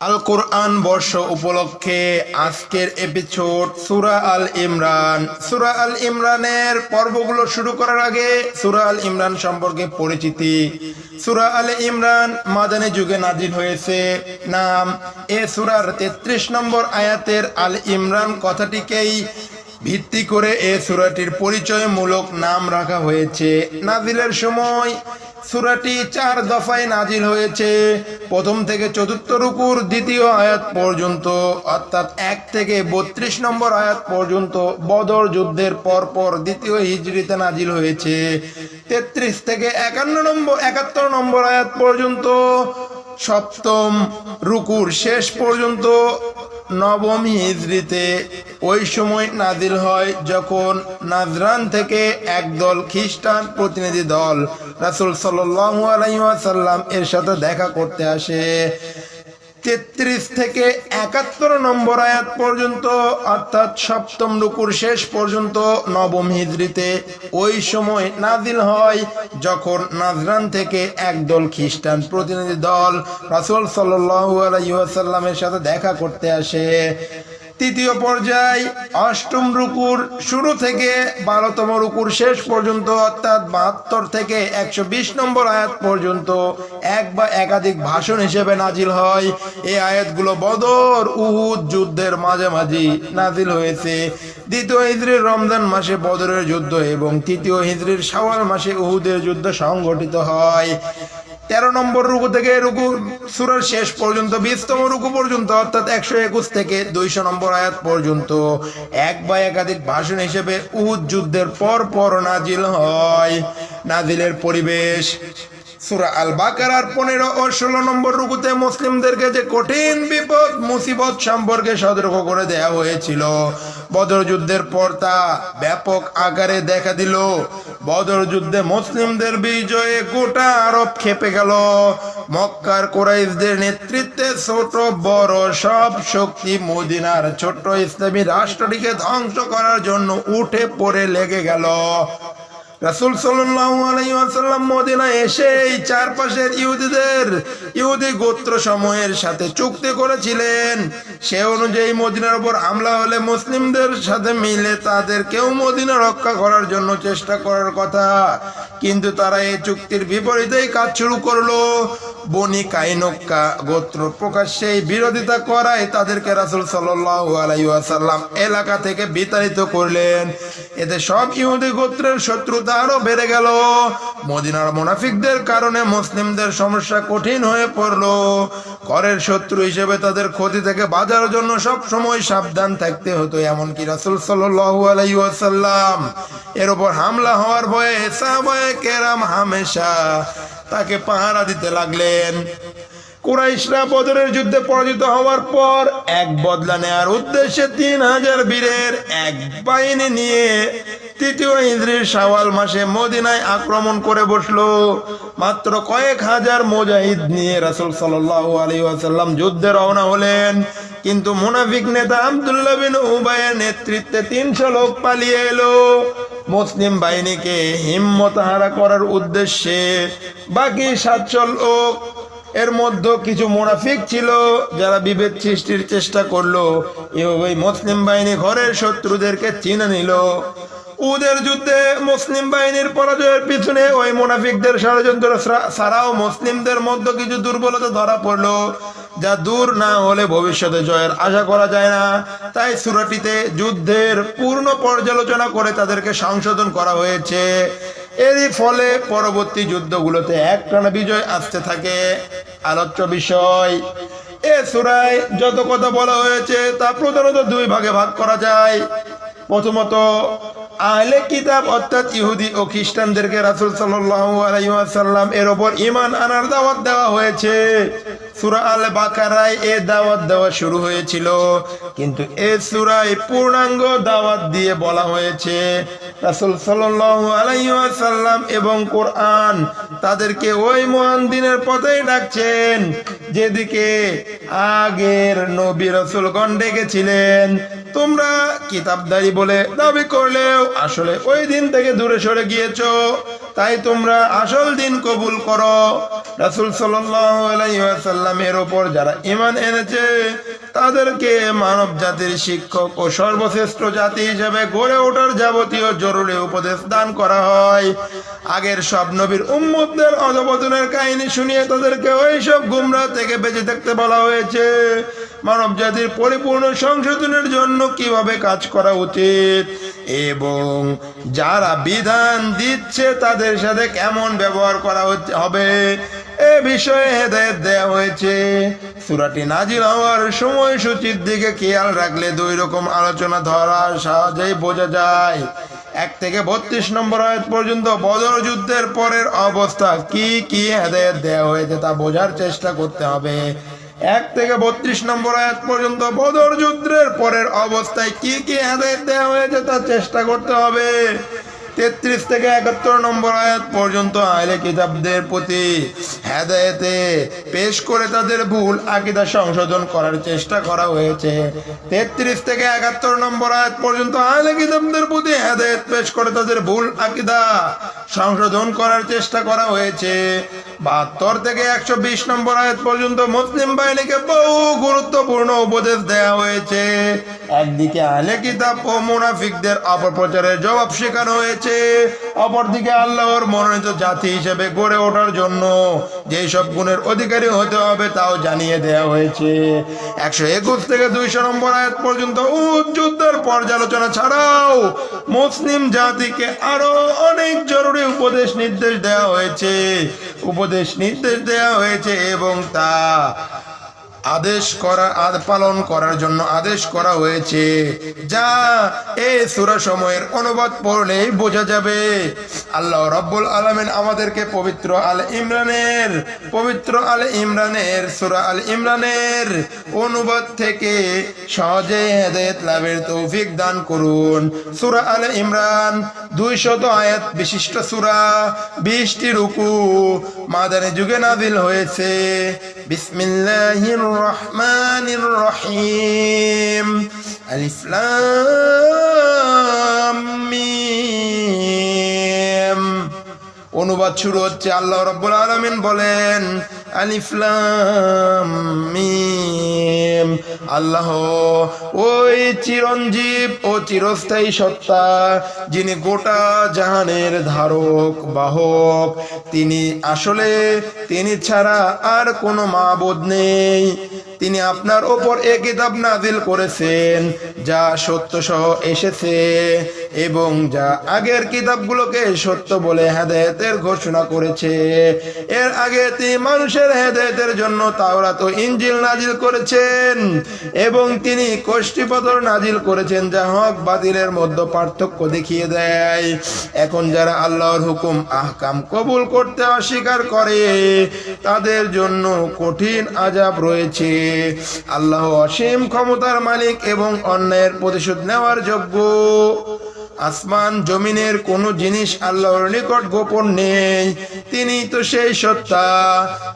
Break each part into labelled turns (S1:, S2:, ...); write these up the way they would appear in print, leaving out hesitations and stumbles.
S1: আল কোরআন বর্ষ উপলক্ষে আজকের এপিসোড সূরা আল ইমরান। সূরা আল ইমরানের পর্বগুলো শুরু করার আগে সূরা আল ইমরান সম্পর্কে পরিচিতি। সূরা আল ইমরান মাদানী যুগে নাজিল হয়েছে। নাম, এ সূরার 33 নম্বর আয়াতের আল ইমরান কথাটিকেই ভিত্তি করে এ সূরাটির পরিচয়মূলক নাম রাখা হয়েছে। নাজিলের সময় সূরাটি 4 দফায় নাজিল হয়েছে। প্রথম থেকে চতুর্থ রুকুর দ্বিতীয় আয়াত পর্যন্ত, অর্থাৎ 1 থেকে 32 নম্বর আয়াত পর্যন্ত বদর যুদ্ধের পরপর দ্বিতীয় হিজরিতে নাজিল হয়েছে। 33 থেকে 71 নম্বর আয়াত পর্যন্ত, সপ্তম রুকুর শেষ পর্যন্ত নবম হিজরিতে। ওই সময় নাজিল হয় যখন নাজরান থেকে একদল খ্রিস্টান প্রতিনিধি দল রাসূল সাল্লাল্লাহু আলাইহি ওয়াসাল্লাম এর সাথে দেখা করতে আসে। 33 থেকে 71 নম্বর আয়াত পর্যন্ত, অর্থাৎ সপ্তম রুকুর শেষ পর্যন্ত নবম হিজরিতে। ওই সময় নাজিল হয় যখন নাজরান থেকে একদল খ্রিস্টান প্রতিনিধি দল রাসূল সাল্লাল্লাহু আলাইহি ওয়াসাল্লামের সাথে দেখা করতে আসে। তৃতীয় পর্যায় অষ্টম রুকুর শুরু থেকে 12তম রুকুর শেষ পর্যন্ত, অর্থাৎ 72 থেকে 120 নম্বর আয়াত পর্যন্ত এক বা একাধিক ভাষণ হিসেবে নাজিল হয়। এই আয়াতগুলো বদর উহুদ যুদ্ধের মাঝামাঝি নাজিল হয়েছে। দ্বিতীয় হিজরির রমজান মাসে বদরের যুদ্ধ এবং তৃতীয় হিজরির শাওয়াল মাসে উহুদের যুদ্ধ সংঘটিত হয়। 13 নম্বর রুকু থেকে সূরার শেষ পর্যন্ত 20তম রুকু পর্যন্ত, অর্থাৎ 121 থেকে 200 নম্বর আয়াত পর্যন্ত এক বা একাধিক ভাষণ হিসেবে উহুদ যুদ্ধের পর নাজিল হয়। নাজিলের পরিবেশ, সূরা আল বাকারার 15 ও 16 নম্বর রুকুতে মুসলিমদেরকে যে কঠিন বিপদ মুসিবত সম্পর্কে সতর্ক করে দেয়া হয়েছিল, বদর যুদ্ধের পর তা ব্যাপক আকারে দেখা দিল। বদর যুদ্ধে মুসলিমদের বিজয়ে গোটা আরব খেপে গেল। মক্কার কুরাইশদের নেতৃত্বে ছোট বড় সব শক্তি মদিনার ছোট্ট ইসলামী রাষ্ট্রটিকে ধ্বংস করার জন্য উঠে পড়ে লেগে গেল। রাসূল সাল্লাল্লাহু আলাইহি ওয়াসাল্লাম মদিনায় এসে এই চারপাশের ইহুদি গোত্র সমূহের সাথে চুক্তি করেছিলেন। সে অনুযায়ী মদিনার উপর হামলা হলে মুসলিমদের সাথে মিলে তাদেরকেও মদিনা রক্ষা করার জন্য চেষ্টা করার কথা, কিন্তু তারা এই চুক্তির বিপরীতেই কাজ শুরু করলো। বনি কাইনুকা গোত্র প্রকাশ্যে বিরোধিতা করায় তাদেরকে রাসূল সাল্লাল্লাহু আলাইহি ওয়াসাল্লাম এলাকা থেকে বিতাড়িত করলেন। এতে সব ইহুদি গোত্রের শত্রুতা আরো বেড়ে গেল। মদিনার মুনাফিকদের কারণে মুসলিমদের সমস্যা কঠিন হয়ে পড়লো। ঘরের শত্রু হিসেবে তাদের ক্ষতি থেকে বাঁচার জন্য সব সময় সাবধান থাকতে হতো। এমনকি রাসূল সাল্লাল্লাহু আলাইহি ওয়াসাল্লাম এর উপর হামলা হওয়ার ভয়ে সাহাবায়ে কেরাম হামেশা তাকে পাহারা দিতে লাগলেন। কুরাইশরা বদরের যুদ্ধে পরাজিত হওয়ার পর এক বদলা নেয়ার উদ্দেশ্যে 3000 বীরের এক বাহিনী নিয়ে তৃতীয় হিজরির শাওয়াল মাসে মদিনায় আক্রমণ করে বসলো। মাত্র কয়েক হাজার মুজাহিদ নিয়ে রাসূল সাল্লাল্লাহু আলাইহি ওয়াসাল্লাম যুদ্ধে রওনা হলেন, কিন্তু মুনাফিক নেতা আব্দুল্লাহ বিন উবাইয়ের নেতৃত্বে 300 লোক পালিয়ে এলো। মুসলিম বাহিনীকে হিম্মতহারা করার উদ্দেশ্যে বাকি 700 লোক, এর মধ্যে কিছু মুনাফিক ছিল যারা বিভেদ সৃষ্টির চেষ্টা করলো। এভাবেই মুসলিম বাহিনী ঘরের শত্রুদেরকে চিনে নিল। উহুদের যুদ্ধে মুসলিম বাহিনীর পরাজয়ের পিছনে ওই মুনাফিকদের ষড়যন্ত্র ছাড়াও মুসলিমদের মধ্যে কিছু দুর্বলতা ধরা পড়লো, যা দূর না হলে ভবিষ্যতে জয়ের আশা করা যায় না। তাই সূরাটিতে যুদ্ধের পূর্ণ পর্যালোচনা করে তাদেরকে সংশোধন করা হয়েছে। এরই ফলে পরবর্তী যুদ্ধগুলোতে একটানা বিজয় আসতে থাকে। আলোচ্য বিষয়, এ সূরায় যত কথা বলা হয়েছে তা প্রধানত 2 ভাগে ভাগ করা যায়। প্রথমত, আহলে কিতাব অর্থাৎ ইহুদি ও খ্রিস্টানদেরকে রাসূল সাল্লাল্লাহু আলাইহি ওয়াসাল্লাম এর উপর ঈমান আনার দাওয়াত দেওয়া হয়েছে। সূরা আল বাকারায় এ দাওয়াত দেওয়া শুরু হয়েছিল, কিন্তু এ সূরায় পূর্ণাঙ্গ দাওয়াত দিয়ে বলা হয়েছে রাসূল সাল্লাল্লাহু আলাইহি ওয়াসাল্লাম এবং কোরআন তাদেরকে ওই মহান দিনের পথেই ডাকছেন যেদিকে আগের নবী রাসূলগণ ডেকেছিলেন। তোমরা কিতাবদারি বলে দাবি করলেও আসলে ওই দিন থেকে দূরে সরে গিয়েছো। তাই তোমরা আসল দিন কবুল করো। রাসূল সাল্লাল্লাহু আলাইহি ওয়াসাল্লামের উপর যারা ঈমান এনেছে তাদেরকে মানব জাতির শিক্ষক ও সর্বশ্রেষ্ঠ জাতি হিসেবে গড়ে ওঠার যাবতীয় জরুরি উপদেশ দান করা হয়। আগের সব নবীর উম্মতদের অধঃপতনের কাহিনী শুনিয়ে তাদেরকে ওইসব গুমরাহ থেকে বেঁচে থাকতে বলা হয়েছে। মানব জাতির পরিপূর্ণ সংশোধনের জন্য কিভাবে কাজ করা উচিত এবং যারা বিধান দিচ্ছে তাদের সাথে কেমন ব্যবহার করা হবে এ বিষয়ে হেদায়েত দেওয়া হয়েছে। সূরাটি নাজিল হওয়ার সময়সূচির দিকে খেয়াল রাখলে দুই রকম আলোচনা ধরা সহজেই বোঝা যায়। 1 থেকে 32 নম্বর আয়াত পর্যন্ত বদর যুদ্ধের পরের অবস্থা কি কি হেদায়েত দেওয়া হয়েছে তা বোঝার চেষ্টা করতে হবে। 1 থেকে 32 নম্বর আয়াত পর্যন্ত বদর যুদ্ধের পরের অবস্থায় কি কি হেদায়েত দেওয়া হয়েছে তা চেষ্টা করতে হবে। 33 থেকে 71 নম্বর আয়াত পর্যন্ত আহলে কিতাবদের প্রতি হেদায়েতে পেশ করে তাদের ভুল আকীদা সংশোধন করার চেষ্টা করা হয়েছে। 33 থেকে 71 নম্বর আয়াত পর্যন্ত আহলে কিতাবদের প্রতি হেদায়েত পেশ করে তাদের ভুল আকীদা সংশোধন করার চেষ্টা করা হয়েছে। 72 থেকে 120 নম্বর আয়াত পর্যন্ত মুসলিম বাহিনীকে বহু গুরুত্বপূর্ণ উপদেশ দেওয়া হয়েছে। একদিকে আহলে কিতাব ও মুনাফিকদের অপপ্রচারের জবাব শেখানো হয়েছে, অপরদিকে আল্লাহর মনোনীত জাতি হিসেবে গড়ে ওঠার জন্য যেই সব গুণের অধিকারী হতে হবে তাও জানিয়ে দেওয়া হয়েছে। 121 থেকে 200 নম্বর আয়াত পর্যন্ত উহুদ যুদ্ধের পর্যালোচনা ছাড়াও মুসলিম জাতিকে আরো অনেক জরুরি উপদেশ নির্দেশ দেওয়া হয়েছে এবং তা পালন করার জন্য আদেশ করা হয়েছে, যা এই সূরা সময়ের অনুবাদ পড়লেই বোঝা যাবে। আল্লাহ রাব্বুল আলামিন আমাদেরকে পবিত্র আলে ইমরানের সূরা আল ইমরানের অনুবাদ থেকে সহজে হেদায়েত লাভের তৌফিক দান করুন। সূরা আলে ইমরান 200 আয়াত বিশিষ্ট সূরা, 20টি রুকু, মাদানী যুগে নাযিল হয়েছে। বিসমিল্লাহির রহমানির রহিম। আলিফ লাম মিম। অনুবাদ শুরু হচ্ছে, আল্লাহ রাব্বুল আলামিন বলেন, আলিফ লাম মিম। আল্লাহ ওই চিরঞ্জীব ও চিরস্থায়ী সত্তা যিনি গোটা জাহানের ধারক বাহক। তিনি ছাড়া আর কোনো মাবুদ নেই। তিনি আপনার ওপর এই কিতাব নাযিল করেছেন যা সত্য সহ এসেছে এবং যা আগের কিতাবগুলোকে সত্য বলে হেদায়েতের ঘোষণা করেছে। এর আগে তিনি মানুষের হেদায়েতের জন্য তাওরাত ও ইনজিল নাজিল করেছেন এবং তিনি কষ্টিপত্র নাজিল করেছেন যা হক বাতিলের মধ্যে পার্থক্য দেখিয়ে দেয়। এখন যারা আল্লাহর হুকুম আহকাম কবুল করতে অস্বীকার করে তাদের জন্য কঠিন আযাব রয়েছে। আল্লাহ অসীম ক্ষমতার মালিক এবং অন্যায়ের প্রতিশোধ নেওয়ার যোগ্য। আসমান জমিনের কোনো জিনিস আল্লাহর নিকট গোপন নেই। তিনি তো সেই সত্তা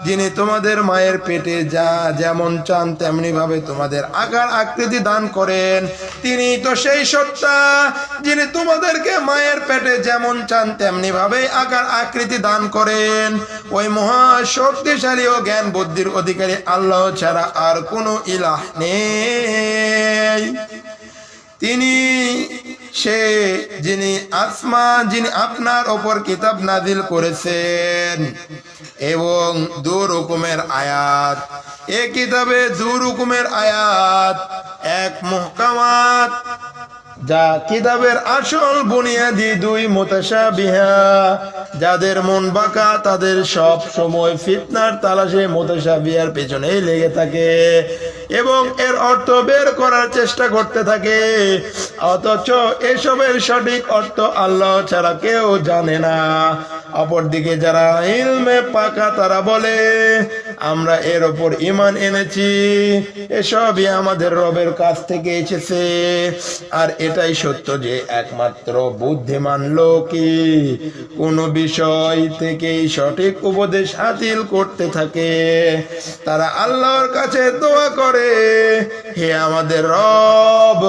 S1: যিনি তোমাদের মায়ের পেটে যা যেমন চান তেমনি ভাবে তোমাদের আকার আকৃতি দান করেন। তিনি তো সেই সত্তা যিনি তোমাদেরকে মায়ের পেটে যেমন চান তেমনি ভাবে আকার আকৃতি দান করেন। ওই মহা শক্তিশালী ও জ্ঞান বুদ্ধির অধিকারী আল্লাহ ছাড়া আর কোনো ইলাহ নেই। তিনি যিনি আপনার ওপর কিতাব নাযিল করেছেন এবং 2 রকমের আয়াত। এই কিতাবে 2 রকমের আয়াত, এক মুহকামাত যা কিতাবের আসল বুনিয়াদি, 2 মুতাশাবিহা যাদের মন বাঁকা, তাদের সব সময় ফিতনার তালাশে মুতাশাবিহার পেছনেই লেগে থাকে এবং এর অর্থ বের করার চেষ্টা করতে থাকে, অথচ এসবের সঠিক অর্থ আল্লাহ ছাড়া কেউ জানে না। অপরদিকে যারা ইলমে পাকা তারা বলে, আমরা এর ওপর ঈমান এনেছি, এসবই আমাদের রবের কাছ থেকে এসেছে, আর এটাই সত্য যে একমাত্র বুদ্ধিমান লোকই কোনো বিষয় থেকেই সঠিক উপদেশ হাসিল করতে থাকে। তারা আল্লাহর কাছে দোয়া করে, হে আমাদের রব,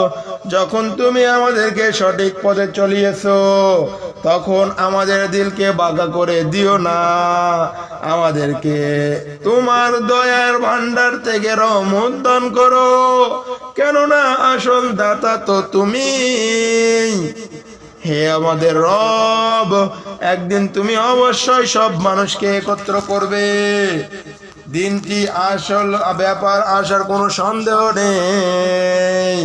S1: যখন তুমি আমাদেরকে সঠিক পথে চলিয়েছো তখন আমাদের দিলকে বাঁকা করে দিও না, আমাদেরকে তোমার দয়ার ভান্ডার থেকে রহমত দান করো, কেননা আসল দাতা তো তুমি। হে আমাদের রব, একদিন তুমি অবশ্যই সব মানুষকে একত্র করবে, দিনটি আসল ব্যাপার আসার কোনো সন্দেহ নেই,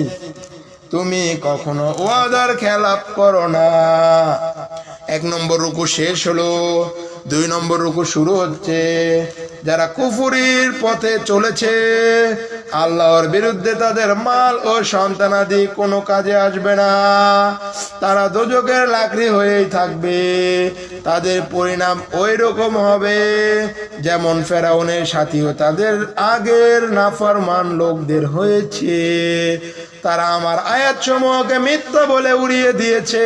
S1: তুমি কখনো ওয়াদার খেলাপ করো না। 1 নম্বর রুকু শেষ হলো, 2 নম্বর রুকু শুরু হচ্ছে। যারা কুফরির পথে চলেছে, আল্লাহর বিরুদ্ধে তাদের মাল ও সন্তানাদি কোনো কাজে আসবে না, তারা দোজখের লাকড়ি হয়েই থাকবে। তাদের পরিণাম ওই রকম হবে যেমন ফেরাউনের সাথীও তাদের আগের নাফরমান লোকদের হয়েছে। তারা আমার আয়াতসমূহকে মিথ্যা বলে উড়িয়ে দিয়েছে,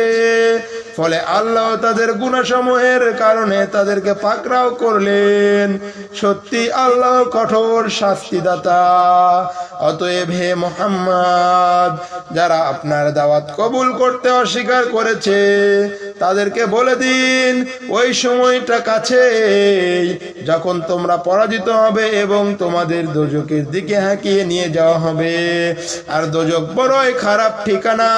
S1: ফলে আল্লাহ তাদের গুনাহসমূহের কারণে তাদেরকে পাকড়াও করলেন। সত্যি আল্লাহ কঠোর শাস্তিদাতা। অতএব হে মুহাম্মদ, যারা আপনার দাওয়াত কবুল করতে অস্বীকার করেছে তাদেরকে বলে দিন, ওই সময়টা কাছে যখন তোমরা পরাজিত হবে এবং তোমাদের দোজখের দিকে হাঁকিয়ে নিয়ে যাওয়া হবে। আর দোজখ বড়ই খারাপ ঠিকানা।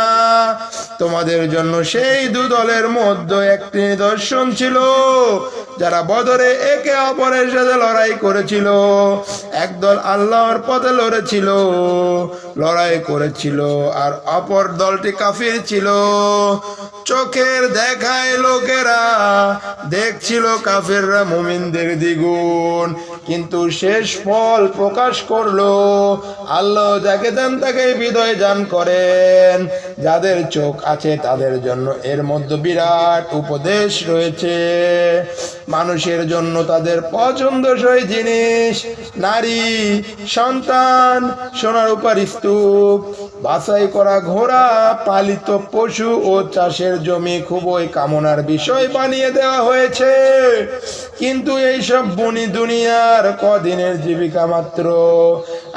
S1: তোমাদের জন্য সেই 2 দলের মধ্যে একটি নিদর্শন ছিল, যারা বদরে একে অপরের সাথে লড়াই করেছিল। একদল আল্লাহর পথে লড়াই করেছিল, আর অপর দলটি কাফির ছিল। চোখের দেখায় লোকেরা দেখছিল কাফিররা মুমিনদের দ্বিগুণ, কিন্তু শেষ ফল প্রকাশ করলো। আল্লাহ যাকে দেন তাকে হৃদয় দান করেন। যাদের চোখ আছে তাদের জন্য এর মধ্যে বিরাট উপদেশ রয়েছে। মানুষের জন্য তাদের পছন্দসই জিনিস, নারী, সন্তান, সোনার উপর স্তূপ, বাছাই করা ঘোড়া, পালিত পশু ও চাষের জমি খুবই কামনার বিষয় বানিয়ে দেওয়া হয়েছে। কিন্তু এইসব বনি দুনিয়ার কদিনের জীবিকা মাত্র।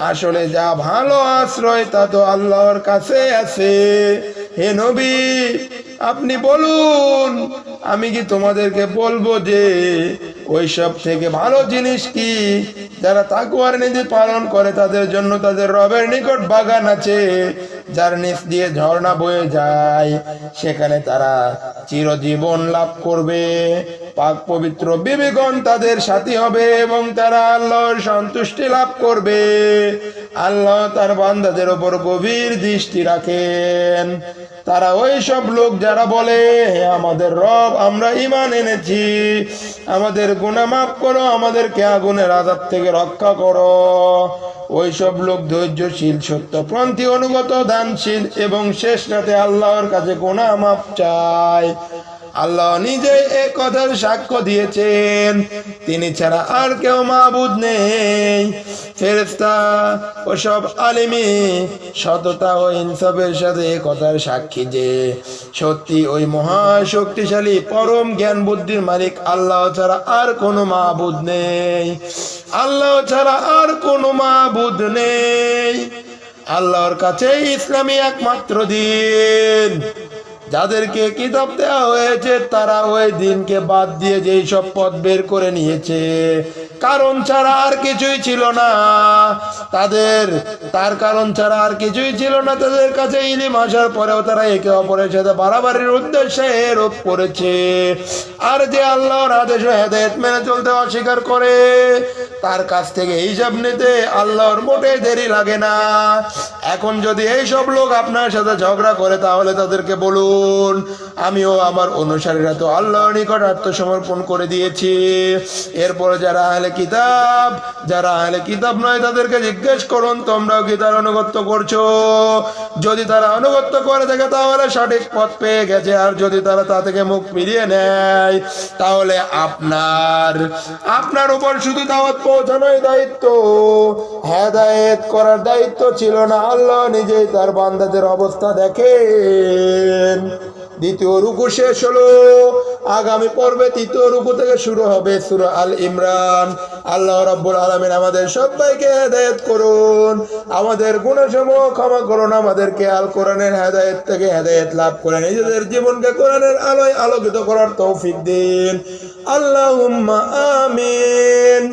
S1: আসলে যা ভালো আশ্রয় তা তো আল্লাহর কাছে আছে। হে নবী, আপনি বলুন, আমি কি তোমাদেরকে বলবো যে ওইসব থেকে ভালো জিনিস কি? যারা তাকওয়ার নীতি পালন করে তাদের জন্য তাদের রবের নিকট বাগান আছে, যার নিচ দিয়ে ঝর্ণা বয়ে যায়, সেখানে তারা চিরজীবন লাভ করবে। পাক পবিত্র বিবিগণ তাদের সাথী হবে এবং তারা আল্লাহর সন্তুষ্টি লাভ করবে। আল্লাহ তার বান্দাদের উপর গভীর দৃষ্টি রাখেন। তারা ওই সব লোক যারা বলে, হে আমাদের রব, আমরা ঈমান এনেছি, আমাদের গুনাহ মাফ করো, আমাদেরকে আগুনের আযাব থেকে রক্ষা করো। ওই সব লোক ধৈর্যশীল, সত্যপন্থী, অনুগত, দানশীল এবং শেষ রাতে আল্লাহর কাছে গুনাহ মাফ চায়। আল্লাহ নিজে এই কথার সাক্ষ্য দিয়েছেন, তিনি ছাড়া আর কেউ মাবুদ নেই। ফেরেশতা ও সব আলিমি সততা ও ইনসাফের সাথে এই কথার সাক্ষী যে সত্যি ওই মহা শক্তিশালী পরম জ্ঞান বুদ্ধির মালিক আল্লাহ ছাড়া আর কোনো মাবুদ নেই। আল্লাহ ছাড়া আর কোনো মাবুদ নেই। আল্লাহর কাছে ইসলামী একমাত্র দিন। যাদেরকে কিতাব দেওয়া হয়েছে তারা ওই দিনকে বাদ দিয়ে যেই সব পথ বের করে নিয়েছে, কারণ ছাড়া আর কিছুই ছিল না তার কারণ ছাড়া আর কিছুই ছিল না তাদের কাছে। ইলম আসার পরেও তারা একে অপরের সাথে বাড়াবাড়ির উদ্দেশ্যে এরূপ করেছে। আর যে আল্লাহর আদেশ ও হেদায়েত মেনে চলতে অস্বীকার করে, তার কাছ থেকে হিসাব নিতে আল্লাহর মোটে দেরি লাগে না। এখন যদি এই সব লোক আপনার সাথে ঝগড়া করে, তাহলে তাদেরকে বলুন, আমিও আমার অনুসারীরা তো আল্লাহর নিকট আত্মসমর্পণ করে দিয়েছি। এরপরে যারা আহলে কিতাব নয় তাদেরকে জিজ্ঞেস করুন, তোমরাও কি তার আনুগত্য করছো? যদি তারা আনুগত্য করে থাকে তাহলে সঠিক পথ পেয়ে গেছে, আর যদি তারা তা থেকে মুখ ফিরিয়ে নেয় তাহলে আপনার উপর শুধু দাওয়াত পৌঁছানোই দায়িত্ব, হেদায়েত করার দায়িত্ব ছিল না। আল্লাহ নিজেই তার বান্দাদের অবস্থা দেখেন। দ্বিতীয় রুকু শেষ হলো, আগামী পর্বে তৃতীয় রুকু থেকে শুরু হবে সূরা আল ইমরান। আল্লাহ রাব্বুল আলামিন আমাদের সবাইকে হেদায়েত করুন, আমাদের গুনাহসমূহ ক্ষমা করুন, আমাদেরকে আল কোরআনের হেদায়েত থেকে হেদায়েত লাভ করে নিজেদের জীবনকে কোরআনের আলোয় আলোকিত করার তৌফিক দিন। আল্লাহুম্মা আমিন।